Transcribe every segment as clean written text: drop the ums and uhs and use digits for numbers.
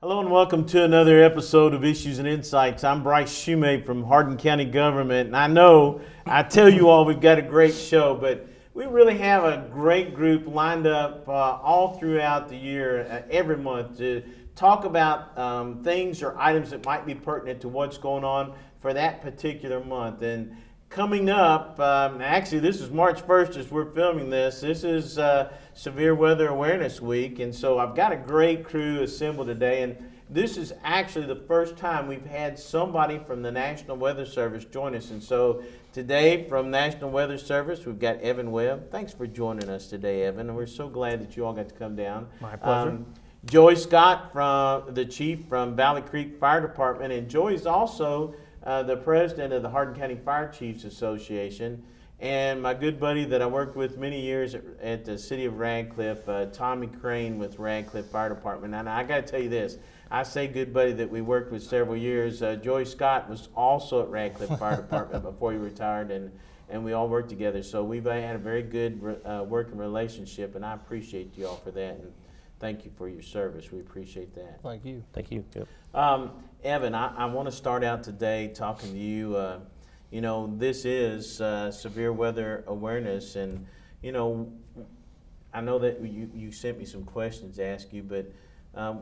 Hello and welcome to another episode of Issues and Insights. I'm Bryce Shoemate from Hardin County Government, and I tell you all we've got a great show, but we really have a great group lined up all throughout the year, every month, to talk about things or items that might be pertinent to what's going on for that particular month. And coming up, actually this is March 1st as we're filming this. This is Severe Weather Awareness Week, and so I've got a great crew assembled today, and this is actually the first time we've had somebody from the National Weather Service join us. And so today from National Weather Service, we've got Evan Webb. Thanks for joining us today, Evan, and we're so glad that you all got to come down. My pleasure. Joey Scott, the chief from Valley Creek Fire Department, and Joey's also the president of the Hardin County Fire Chiefs Association, and my good buddy that I worked with many years at the city of Radcliffe, Tommy Crane with Radcliffe Fire Department. And I got to tell you this, I say good buddy that we worked with several years. Joey Scott was also at Radcliffe Fire Department before he retired, and we all worked together. So we've had a very good working relationship, and I appreciate you all for that. And thank you for your service. We appreciate that. Thank you. Thank you. Yep. Evan, I want to start out today talking to you. You know, this is Severe Weather Awareness, and, you know, I know that you sent me some questions to ask you, but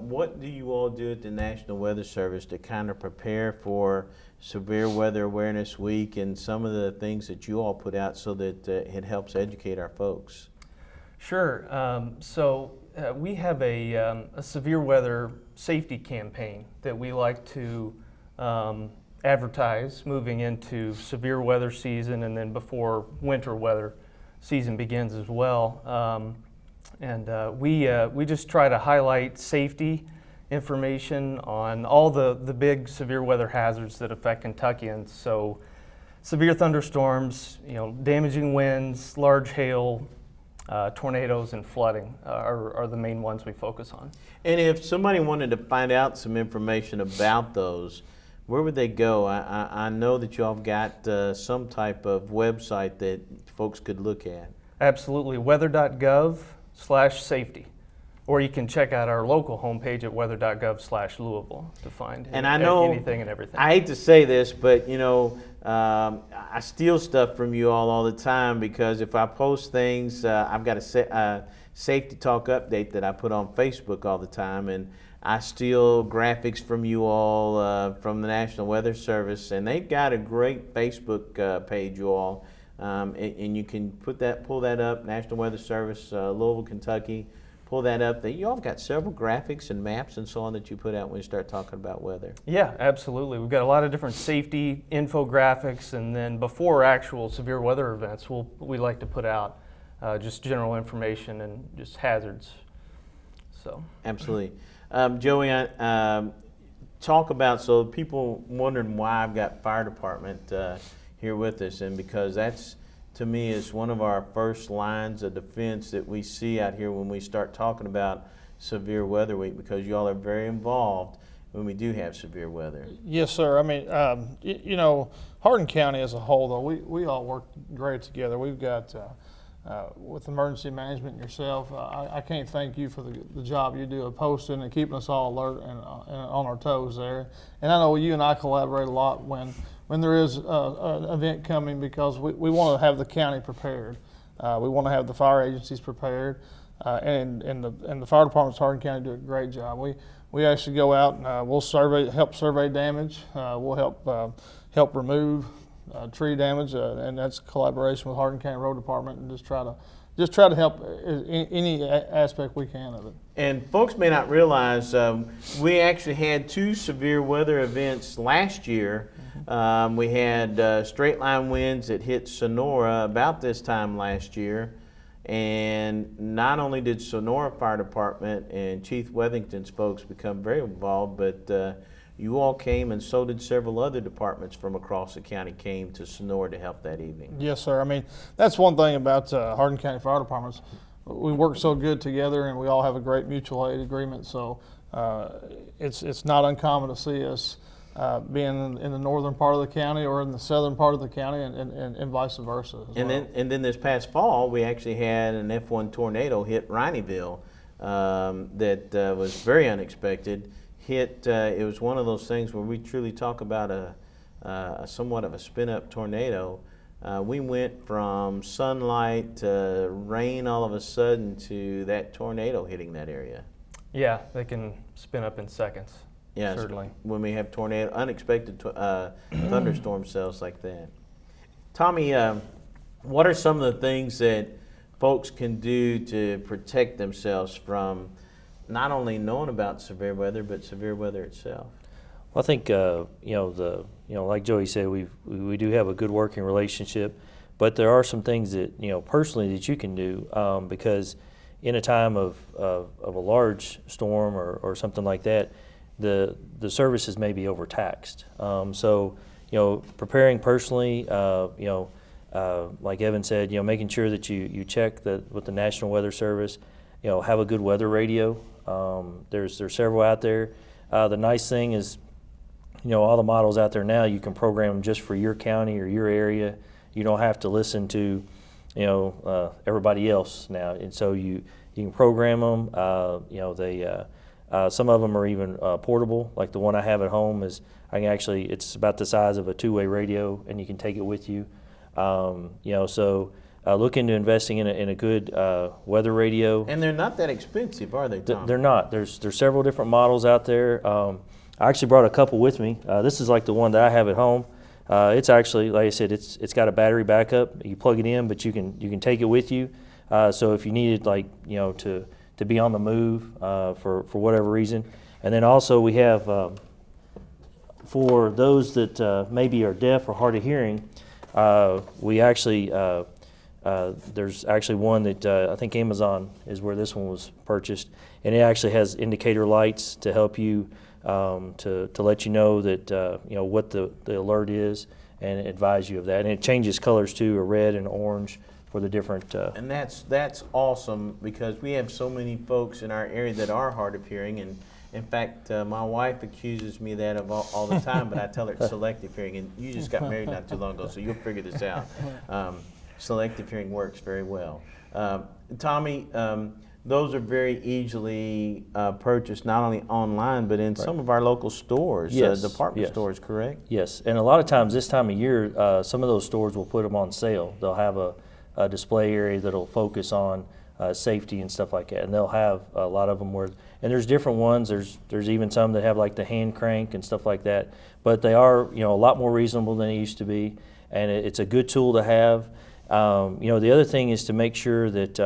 what do you all do at the National Weather Service to kind of prepare for Severe Weather Awareness Week and some of the things that you all put out so that it helps educate our folks? Sure. We have a severe weather safety campaign that we like to advertise moving into severe weather season and then before winter weather season begins as well. We just try to highlight safety information on all the big severe weather hazards that affect Kentuckians. So severe thunderstorms, damaging winds, large hail, tornadoes and flooding are the main ones we focus on. And if somebody wanted to find out some information about those, where would they go? I know that you all have got some type of website that folks could look at. Absolutely, weather.gov/safety. Or you can check out our local homepage at weather.gov/Louisville to find anything and everything. I hate to say this, but I steal stuff from you all the time, because if I post things, I've got a safety talk update that I put on Facebook all the time, and I steal graphics from you all from the National Weather Service, and they've got a great Facebook page, you all, and you can pull that up, National Weather Service, Louisville, Kentucky. Pull that up. You all have got several graphics and maps and so on that you put out when you start talking about weather. Yeah, absolutely. We've got a lot of different safety infographics, and then before actual severe weather events, we like to put out just general information and just hazards. So absolutely. Joey, talk about, so people wondering why I've got fire department here with us, and because that's, to me, is one of our first lines of defense that we see out here when we start talking about Severe Weather Week, because you all are very involved when we do have severe weather. Yes, sir. I mean, Hardin County as a whole, though, we all work great together. We've got, with emergency management and yourself, I can't thank you for the job you do of posting and keeping us all alert and on our toes there. And I know you and I collaborate a lot when there is an event coming, because we want to have the county prepared. We want to have the fire agencies prepared, and the fire departments of Hardin County do a great job. We actually go out and we'll help survey damage. We'll help remove tree damage, and that's collaboration with Hardin County Road Department, and just try to help any aspect we can of it. And folks may not realize we actually had two severe weather events last year. We had straight line winds that hit Sonora about this time last year, and not only did Sonora Fire Department and Chief Wethington's folks become very involved, but you all came, and so did several other departments from across the county came to Sonora to help that evening. Yes, sir. I mean, that's one thing about Hardin County Fire Departments. We work so good together, and we all have a great mutual aid agreement, so it's not uncommon to see us being in the northern part of the county or in the southern part of the county, and vice versa. And then this past fall, we actually had an F1 tornado hit Rineyville that was very unexpected. hit, it was one of those things where we truly talk about a somewhat of a spin-up tornado. We went from sunlight to rain all of a sudden to that tornado hitting that area. Yeah, they can spin up in seconds. Yes, certainly. When we have unexpected thunderstorm cells like that. Tommy, what are some of the things that folks can do to protect themselves from not only knowing about severe weather, but severe weather itself? Well, I think like Joey said, we do have a good working relationship, but there are some things that personally that you can do because in a time of a large storm or something like that, the services may be overtaxed. So preparing personally, like Evan said, making sure that you check with the National Weather Service, have a good weather radio. There's several out there. The nice thing is, all the models out there now, you can program them just for your county or your area. You don't have to listen to, everybody else now. And so you can program them. Some of them are even portable. Like the one I have at home it's about the size of a two-way radio, and you can take it with you. So look into investing in a good weather radio. And they're not that expensive, are they, Tom? They're not. There's several different models out there. I actually brought a couple with me. This is like the one that I have at home. It's actually, like I said, it's got a battery backup. You plug it in, but you can take it with you. So if you needed, to be on the move for whatever reason. And then also we have for those that maybe are deaf or hard of hearing, we actually there's actually one that I think Amazon is where this one was purchased, and it actually has indicator lights to help you to let you know that what the alert is and advise you of that. And it changes colors too, a red and orange for the different. And that's awesome because we have so many folks in our area that are hard of hearing, and in fact, my wife accuses me of that all the time, but I tell her it's selective hearing, and you just got married not too long ago, so you'll figure this out. Selective hearing works very well. Tommy, those are very easily purchased not only online, but in some of our local stores, Yes, department yes. stores, correct? Yes, and a lot of times this time of year, some of those stores will put them on sale. They'll have a display area that'll focus on safety and stuff like that, and they'll have a lot of them and there's different ones. There's even some that have like the hand crank and stuff like that, but they are a lot more reasonable than they used to be, and it's a good tool to have. The other thing is to make sure that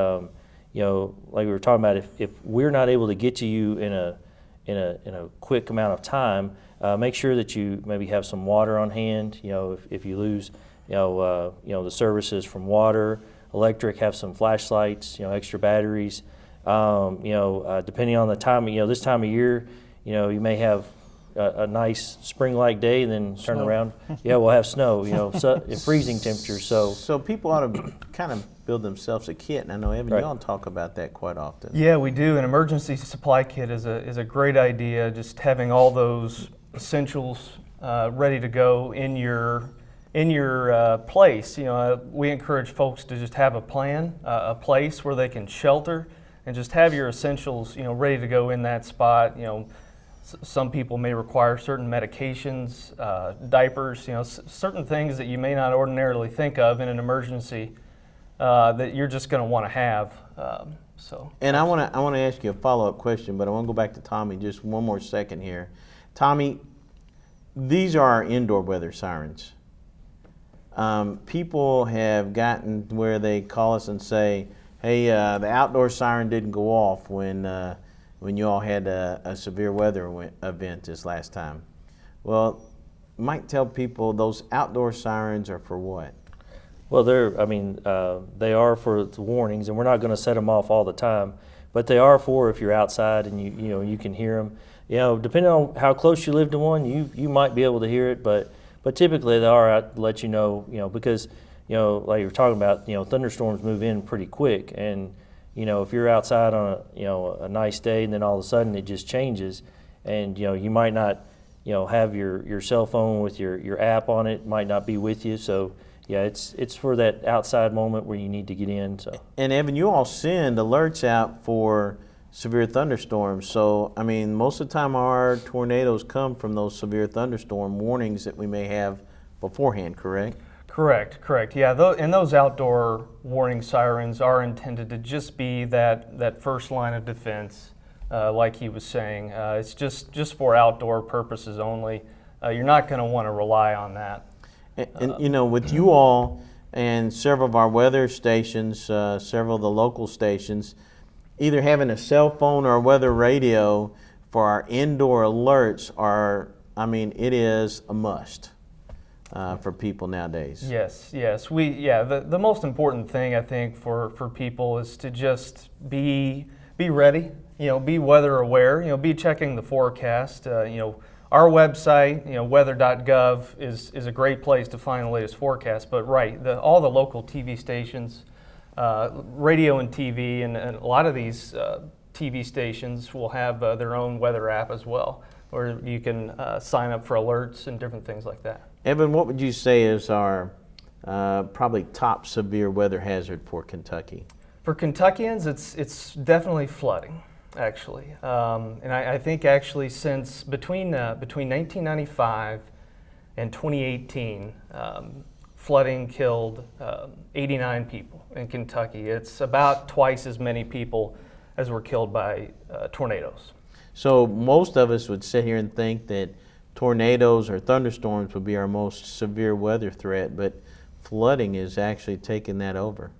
like we were talking about, if we're not able to get to you in a quick amount of time, make sure that you maybe have some water on hand. If you lose the services from water, electric, have some flashlights, extra batteries. Depending on the time, this time of year, you may have a nice spring-like day and then turn around. Yeah, we'll have snow, freezing temperatures. So people ought to kind of build themselves a kit, and I know, Evan, Right. y'all talk about that quite often. Yeah, we do. An emergency supply kit is a great idea. Just having all those essentials ready to go in your place. We encourage folks to just have a plan, a place where they can shelter, and just have your essentials, ready to go in that spot. Some people may require certain medications, diapers, certain things that you may not ordinarily think of in an emergency that you're just going to want to have. And I want to ask you a follow-up question, but I want to go back to Tommy just one more second here. Tommy, these are our indoor weather sirens. People have gotten where they call us and say, hey, the outdoor siren didn't go off when you all had a severe weather event this last time. Well, might tell people those outdoor sirens are for what? Well, they are for the warnings, and we're not going to set them off all the time, but they are for if you're outside and you can hear them. Depending on how close you live to one, you might be able to hear it, but typically they are out to let you know, because like you're talking about, thunderstorms move in pretty quick, and if you're outside on a nice day and then all of a sudden it just changes, and you might not have your cell phone with your app on it, might not be with you, so yeah, it's for that outside moment where you need to get in. So. And Evan, you all send alerts out for severe thunderstorms. So, I mean, most of the time our tornadoes come from those severe thunderstorm warnings that we may have beforehand, correct? Correct. Yeah, and those outdoor warning sirens are intended to just be that first line of defense, like he was saying. It's just for outdoor purposes only. You're not going to want to rely on that. And you know, with you all and several of our weather stations, several of the local stations, either having a cell phone or a weather radio for our indoor alerts it is a must for people nowadays. Yes. The most important thing I think for people is to just be ready. Be weather aware. Be checking the forecast. Our website, weather.gov, is a great place to find the latest forecast. But all the local TV stations, radio and TV, and a lot of these TV stations will have their own weather app as well, where you can sign up for alerts and different things like that. Evan, what would you say is our probably top severe weather hazard for Kentucky? For Kentuckians, it's definitely flooding. Actually, and I think actually since between 1995 and 2018, flooding killed 89 people in Kentucky. It's about twice as many people as were killed by tornadoes. So most of us would sit here and think that tornadoes or thunderstorms would be our most severe weather threat, but flooding is actually taking that over.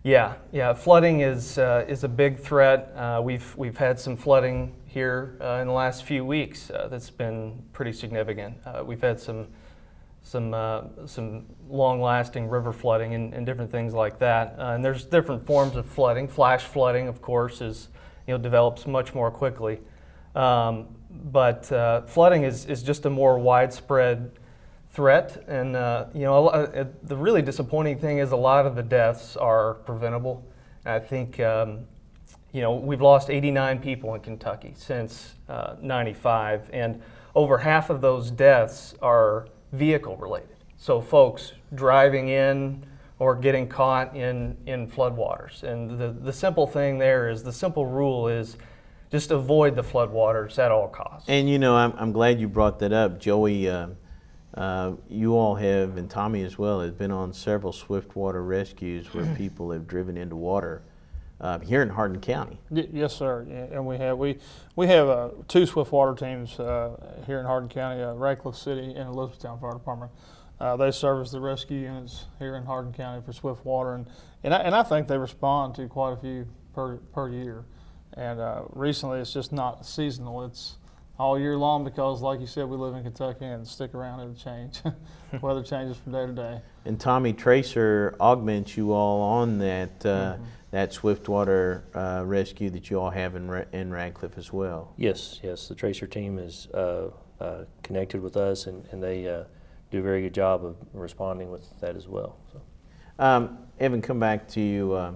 Yeah. Flooding is a big threat. We've had some flooding here in the last few weeks that's been pretty significant. We've had some long-lasting river flooding and different things like that. And there's different forms of flooding. Flash flooding, of course, develops much more quickly. But flooding is just a more widespread threat, and the really disappointing thing is a lot of the deaths are preventable. I think we've lost 89 people in Kentucky since '95, and over half of those deaths are vehicle related. So folks driving in or getting caught in floodwaters. And the simple thing there is, the simple rule is just avoid the floodwaters at all costs. And I'm glad you brought that up, Joey. You all have, and Tommy as well, has been on several Swiftwater rescues where people have driven into water here in Hardin County. Yes, sir. Yeah, and we have two Swiftwater teams here in Hardin County, Radcliffe City and Elizabethtown Fire Department. They service the rescue units here in Hardin County for Swiftwater, and I think they respond to quite a few per year. And recently, it's just not seasonal. It's all year long because, like you said, we live in Kentucky and stick around, it'll change. Weather changes from day to day. And Tommy Tracer augments you all on that that Swiftwater rescue that you all have in Radcliffe as well. Yes. The Tracer team is connected with us, and they do a very good job of responding with that as well. So. Evan, come back to you.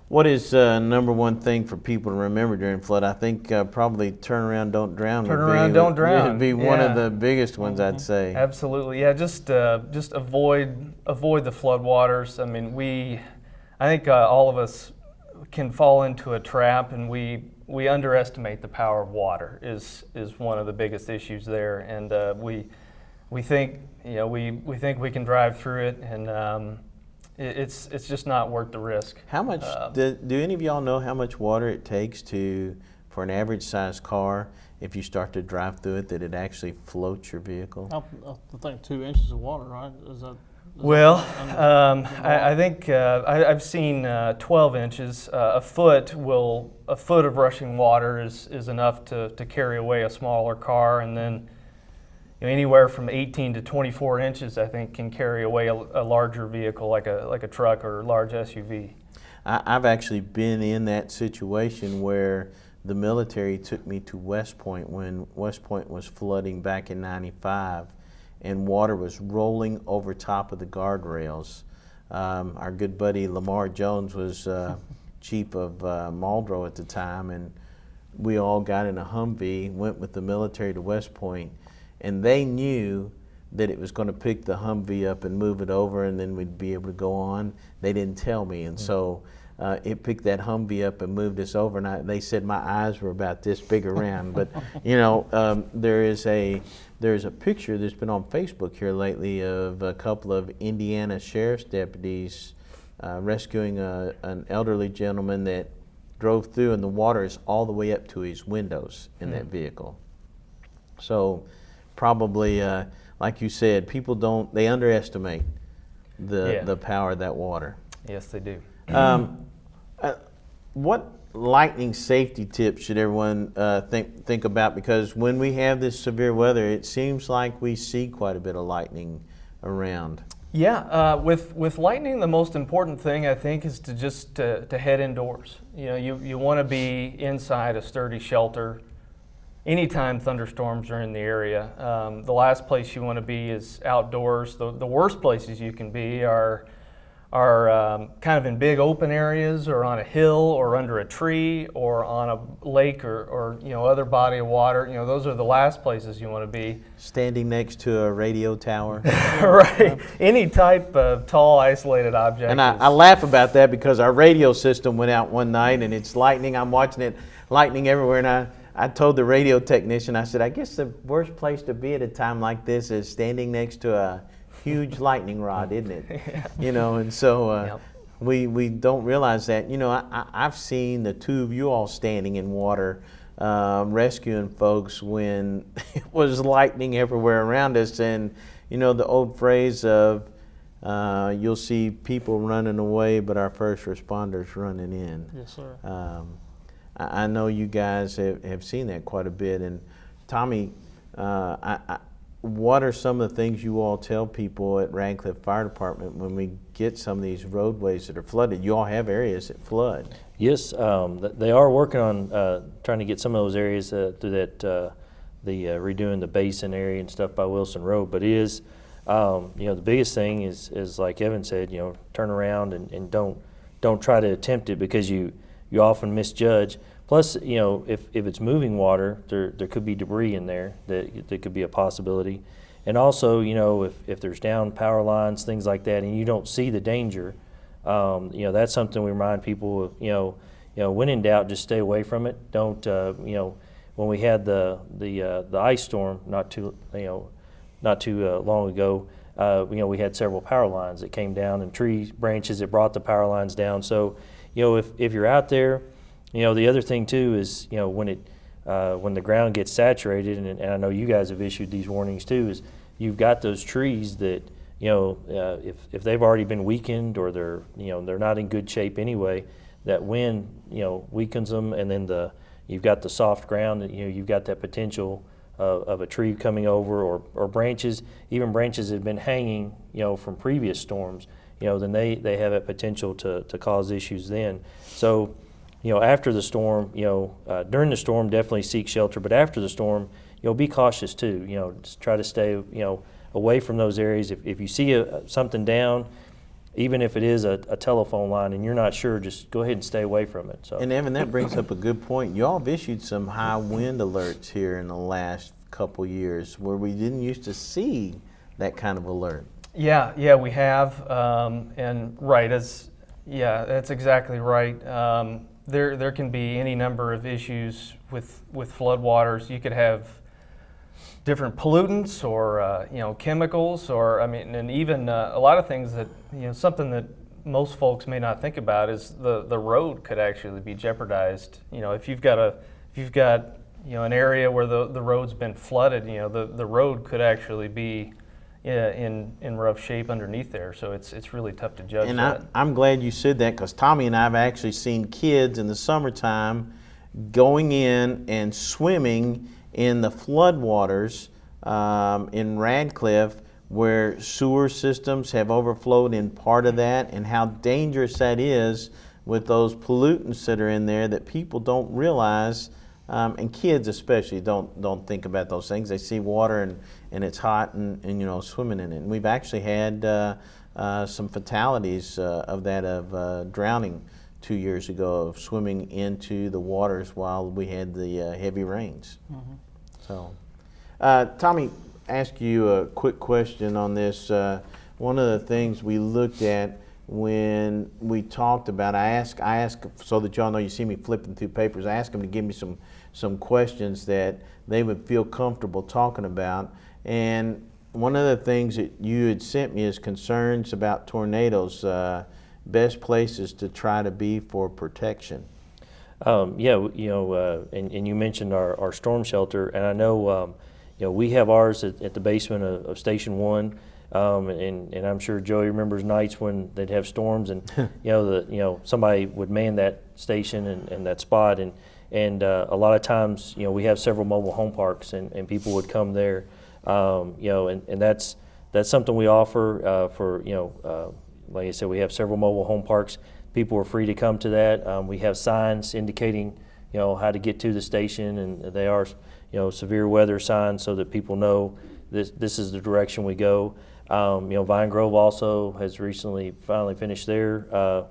What is number one thing for people to remember during flood? I think probably turn around, don't drown. Don't drown. Would be one of the biggest ones, I'd say. Absolutely, yeah. Just avoid the floodwaters. I mean, I think all of us can fall into a trap, and we underestimate the power of water. Is one of the biggest issues there, and we think we think we can drive through it, and it's just not worth the risk. How much do any of y'all know how much water it takes for an average sized car, if you start to drive through it, that it actually floats your vehicle? I think 2 inches of water, right? I think I've seen 12 inches. A foot of rushing water is enough to carry away a smaller car, and then anywhere from 18 to 24 inches, I think, can carry away a larger vehicle like a truck or a large SUV. I've actually been in that situation where the military took me to West Point when West Point was flooding back in '95, and water was rolling over top of the guardrails. Our good buddy Lamar Jones was chief of Muldrow at the time, and we all got in a Humvee, went with the military to West Point. And they knew that it was going to pick the Humvee up and move it over, and then we'd be able to go on. They didn't tell me, and so it picked that Humvee up and moved us over, and they said my eyes were about this big around. But you know, there's a picture that's been on Facebook here lately of a couple of Indiana sheriff's deputies rescuing an elderly gentleman that drove through, and the water is all the way up to his windows in that vehicle. So probably, like you said, people they underestimate the power of that water. Yes, they do. What lightning safety tips should everyone think about? Because when we have this severe weather, it seems like we see quite a bit of lightning around. Yeah, with lightning, the most important thing I think is to just to head indoors. You know, you want to be inside a sturdy shelter anytime thunderstorms are in the area. The last place you want to be is outdoors. The worst places you can be are kind of in big open areas, or on a hill, or under a tree, or on a lake, or you know, other body of water. You know, those are the last places you want to be. Standing next to a radio tower. Right. Any type of tall, isolated object. And I laugh about that because our radio system went out one night and it's lightning. I'm watching it, lightning everywhere, and I told the radio technician, I said, I guess the worst place to be at a time like this is standing next to a huge lightning rod, isn't it? Yeah. You know, and so Yep. we don't realize that. You know, I've seen the two of you all standing in water rescuing folks when it was lightning everywhere around us. And, you know, the old phrase of you'll see people running away, but our first responders running in. Yes, sir. I know you guys have seen that quite a bit. And Tommy, what are some of the things you all tell people at Radcliffe Fire Department when we get some of these roadways that are flooded? You all have areas that flood. Yes, they are working on trying to get some of those areas through that redoing the basin area and stuff by Wilson Road. But it is, you know, the biggest thing is like Evan said, you know, turn around and don't try to attempt it, because you often misjudge. Plus, you know, if it's moving water, there could be debris in there that could be a possibility. And also, you know, if there's down power lines, things like that, and you don't see the danger, you know, that's something we remind people of. You know, when in doubt, just stay away from it. Don't, you know, when we had the ice storm not too long ago, you know, we had several power lines that came down, and tree branches that brought the power lines down. So, you know, if you're out there, you know, the other thing too is, you know, when the ground gets saturated, and I know you guys have issued these warnings too, is you've got those trees that, you know, if they've already been weakened, or they're not in good shape anyway, that wind, you know, weakens them, and then you've got the soft ground, that, you know, you've got that potential of a tree coming over, or branches, even branches that have been hanging, you know, from previous storms, you know, then they have that potential to cause issues then. So, you know, after the storm, you know, during the storm, definitely seek shelter, but after the storm, you know, be cautious too. You know, just try to stay, you know, away from those areas. If you see something down, even if it is a telephone line and you're not sure, just go ahead and stay away from it. So. And Evan, that brings up a good point. You all have issued some high wind alerts here in the last couple years, where we didn't used to see that kind of alert. Yeah, we have, and right, that's exactly right. There can be any number of issues with floodwaters. You could have different pollutants, or you know, chemicals, or I mean, and even a lot of things that, you know, something that most folks may not think about is the road could actually be jeopardized. You know, if you've got you know, an area where the road's been flooded, you know, the road could actually be in rough shape underneath there, so it's really tough to judge. And that. I'm glad you said that, because Tommy and I have actually seen kids in the summertime going in and swimming in the floodwaters in Radcliffe, where sewer systems have overflowed in part of that, and how dangerous that is with those pollutants that are in there that people don't realize. And kids especially don't think about those things. They see water and it's hot and you know, swimming in it. And we've actually had some fatalities of drowning 2 years ago, of swimming into the waters while we had the heavy rains. Mm-hmm. So, Tommy, ask you a quick question on this. One of the things we looked at when we talked about, I asked so that y'all know, you see me flipping through papers, I asked them to give me some questions that they would feel comfortable talking about. And one of the things that you had sent me is concerns about tornadoes, best places to try to be for protection. Yeah, and you mentioned our storm shelter, and I know, we have ours at the basement of Station 1. And I'm sure Joey remembers nights when they'd have storms, and somebody would man that station and that spot, and a lot of times we have several mobile home parks, and people would come there, and that's something we offer for like I said, we have several mobile home parks. People are free to come to that. We have signs indicating how to get to the station, and they are severe weather signs so that people know this is the direction we go. Vine Grove also has recently finally finished their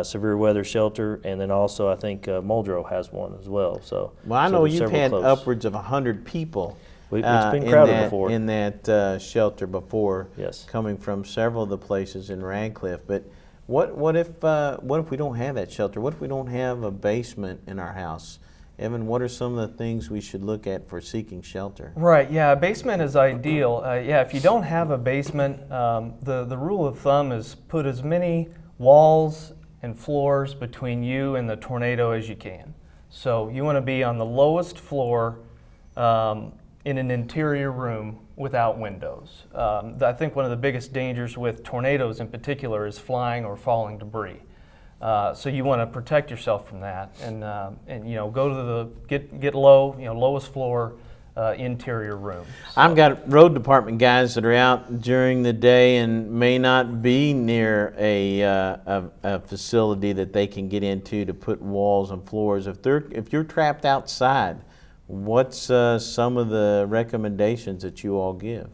severe weather shelter, and then also I think Muldrow has one as well. Well, I know there's you've several had close. Upwards of 100 people. It's been crowded before. In that shelter before. Yes. Coming from several of the places in Radcliffe. But what if we don't have that shelter? What if we don't have a basement in our house? Evan, what are some of the things we should look at for seeking shelter? Right, yeah, a basement is ideal. If you don't have a basement, the rule of thumb is put as many walls and floors between you and the tornado as you can. So you want to be on the lowest floor in an interior room without windows. I think one of the biggest dangers with tornadoes in particular is flying or falling debris. So you want to protect yourself from that, and go to the get low, lowest floor interior room. So. I've got road department guys that are out during the day and may not be near a facility that they can get into to put walls and floors. If you're trapped outside, what's some of the recommendations that you all give?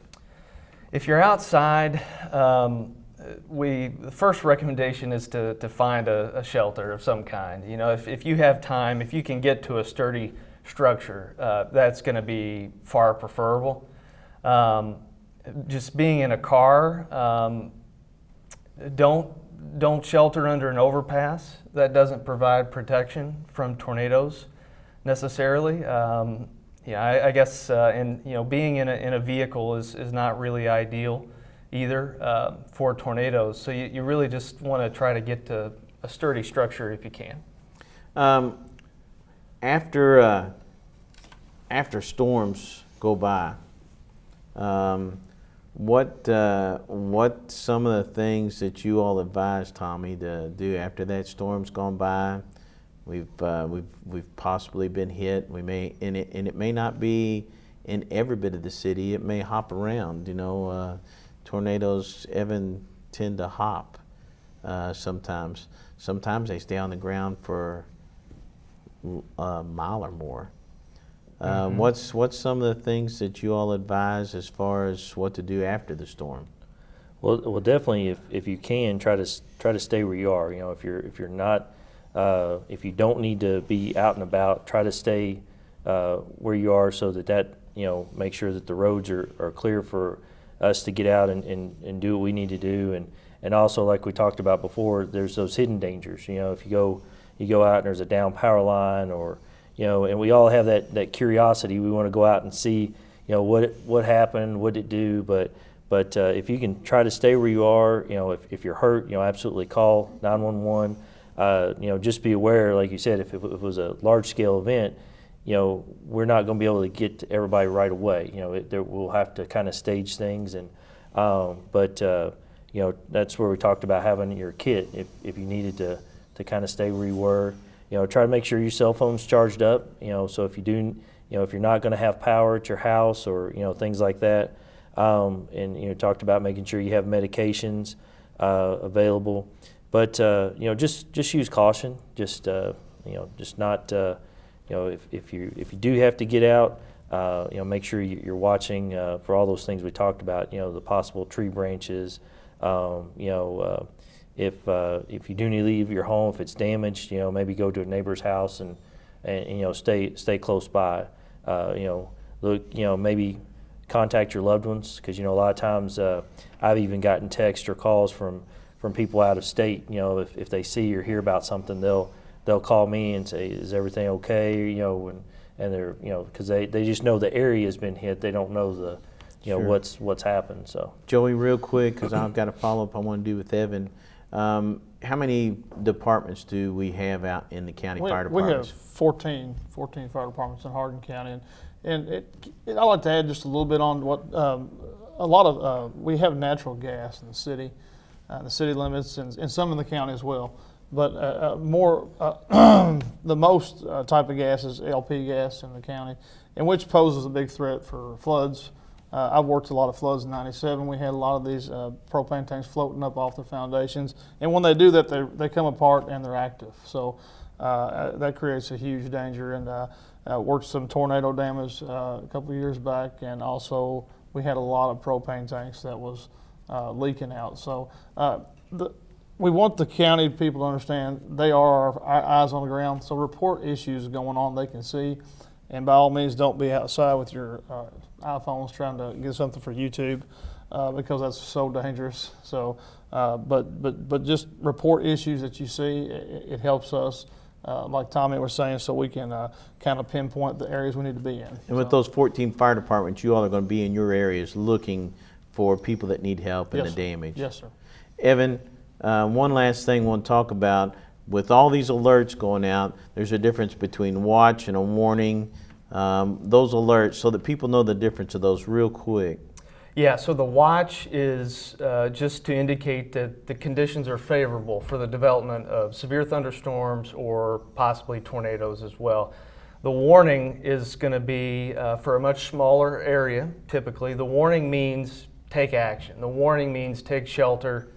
If you're outside, the first recommendation is to find a shelter of some kind. If you have time, if you can get to a sturdy structure, that's going to be far preferable. Just being in a car, don't shelter under an overpass. That doesn't provide protection from tornadoes necessarily. I guess being in a vehicle is not really ideal either for tornadoes. So you really just want to try to get to a sturdy structure if you can. After storms go by, what some of the things that you all advise Tommy to do after that storm's gone by? We've possibly been hit. And it may not be in every bit of the city. It may hop around. Tornadoes even tend to hop sometimes. Sometimes they stay on the ground for a mile or more. What's some of the things that you all advise as far as what to do after the storm? Well, definitely, if you can, try to stay where you are. If you're not, if you don't need to be out and about, try to stay where you are, so that make sure that the roads are clear for us to get out and do what we need to do. And also, like we talked about before, there's those hidden dangers. If you go out and there's a down power line, or and we all have that curiosity. We want to go out and see what happened, what did it do. But if you can try to stay where you are, if you're hurt, absolutely call 911. Just be aware, like you said, if it was a large scale event, we're not going to be able to get to everybody right away. We'll have to kind of stage things, and that's where we talked about having your kit if you needed to kind of stay where you were. Try to make sure your cell phone's charged up. So if you do, if you're not going to have power at your house, or things like that, and talked about making sure you have medications available. But just use caution. Just not. If you do have to get out, make sure you're watching for all those things we talked about. The possible tree branches. If you do need to leave your home, if it's damaged, maybe go to a neighbor's house and stay close by. Look, maybe contact your loved ones, because a lot of times I've even gotten texts or calls from from people out of state. You know, if they see or hear about something, they'll call me and say, "Is everything okay?" You know, and they're, you know, because they just know the area has been hit. They don't know the, you know, Sure. what's happened. So Joey, real quick, because I've got a follow-up I want to do with Evan. How many departments do we have out in the county fire We have departments? 14 fire departments in Hardin County, and I'd like to add just a little bit on what a lot of we have natural gas in the city limits, and some in the county as well. But the most type of gas is LP gas in the county, and which poses a big threat for floods. I've worked a lot of floods in '97. We had a lot of these propane tanks floating up off their foundations, and when they do that, they come apart and they're active. So that creates a huge danger, and worked some tornado damage a couple of years back, and also we had a lot of propane tanks that was leaking out. So we want the county people to understand they are our eyes on the ground. So report issues going on they can see. And by all means, don't be outside with your iPhones trying to get something for YouTube because that's so dangerous. So, but just report issues that you see. It helps us, like Tommy was saying, so we can kind of pinpoint the areas we need to be in. And with those 14 fire departments, you all are going to be in your areas looking for people that need help and Yes, the sir. damage. Yes, sir. Evan, one last thing I want to talk about. With all these alerts going out, there's a difference between watch and a warning. Those alerts, so that people know the difference of those real quick. Yeah, so the watch is just to indicate that the conditions are favorable for the development of severe thunderstorms or possibly tornadoes as well. The warning is going to be for a much smaller area, typically. The warning means take action. The warning means take shelter.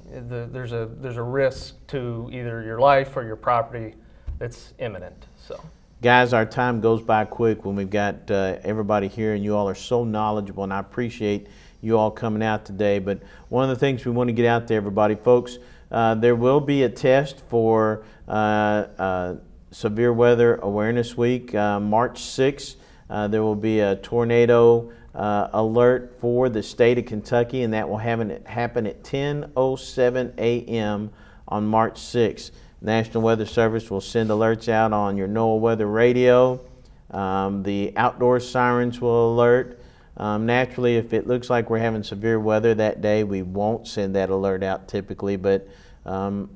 There's a risk to either your life or your property that's imminent. So. Guys, our time goes by quick when we've got everybody here, and you all are so knowledgeable, and I appreciate you all coming out today. But one of the things we want to get out to everybody, folks, there will be a test for Severe Weather Awareness Week, March 6th. There will be a tornado alert for the state of Kentucky, and that will happen at 10:07 a.m. on March 6th. National Weather Service will send alerts out on your NOAA weather radio. The outdoor sirens will alert. Naturally, if it looks like we're having severe weather that day, we won't send that alert out typically, but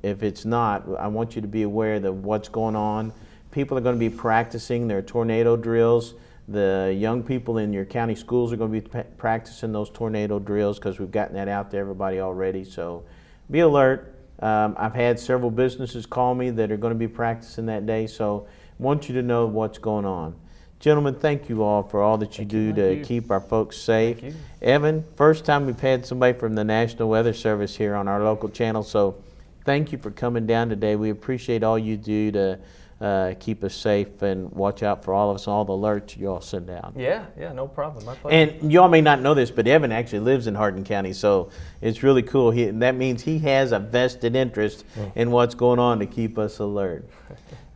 if it's not, I want you to be aware of what's going on. People are going to be practicing their tornado drills. The young people in your county schools are going to be practicing those tornado drills because we've gotten that out to everybody already, so be alert. I've had several businesses call me that are going to be practicing that day, so I want you to know what's going on. Gentlemen, thank you all for all that you do to keep our folks safe. Thank you. Evan, first time we've had somebody from the National Weather Service here on our local channel, so thank you for coming down today. We appreciate all you do to keep us safe and watch out for all of us and all the alerts you all send out. Yeah, no problem. My pleasure. And you all may not know this, but Evan actually lives in Hardin County, so it's really cool. That means he has a vested interest in what's going on to keep us alert.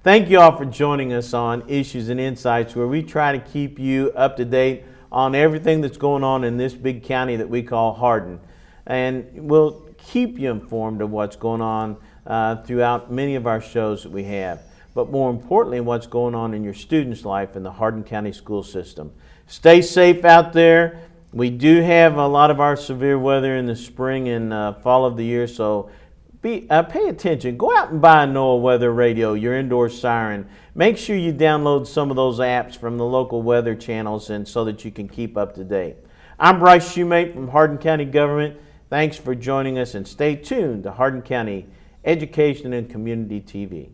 Thank you all for joining us on Issues and Insights, where we try to keep you up to date on everything that's going on in this big county that we call Hardin. And we'll keep you informed of what's going on throughout many of our shows that we have. But more importantly, what's going on in your students' life in the Hardin County school system. Stay safe out there. We do have a lot of our severe weather in the spring and fall of the year, so pay attention. Go out and buy a NOAA weather radio, your indoor siren. Make sure you download some of those apps from the local weather channels and so that you can keep up to date. I'm Bryce Shoemate from Hardin County Government. Thanks for joining us, and stay tuned to Hardin County Education and Community TV.